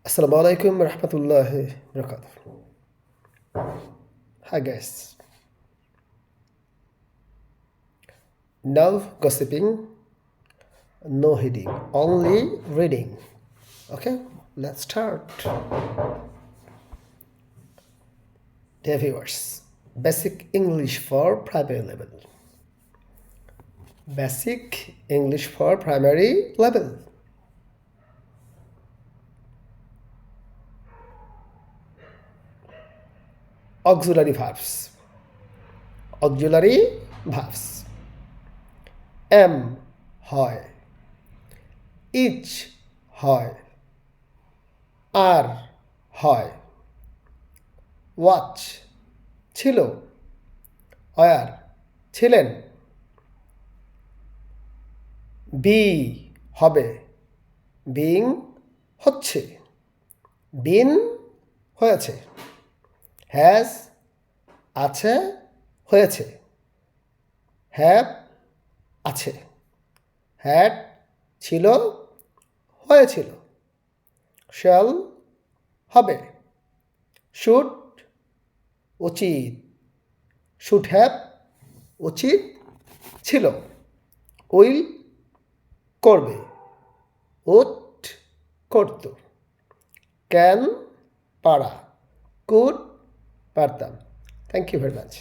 Assalamu alaikum warahmatullahi wabarakatuh. Hi guys. Now gossiping, no heading, only reading. Okay, let's start. Dear viewers, basic English for primary level. Basic English for primary level. Auxiliary verbs. Auxiliary verbs. Am হয়, each হয়, আর হয়, watch ছিল, war ছিলেন, B হবে, being হচ্ছে, বিন হয়েছে, has আছে হয়েছে, হ্যাভ আছে, হ্যাড ছিল হয়েছিল, শ্যাল হবে, শুড উচিত, শুড হ্যাভ উচিত ছিল, উইল করবে, উড করত, ক্যান পারা, কুড পারতাম। Thank you very much.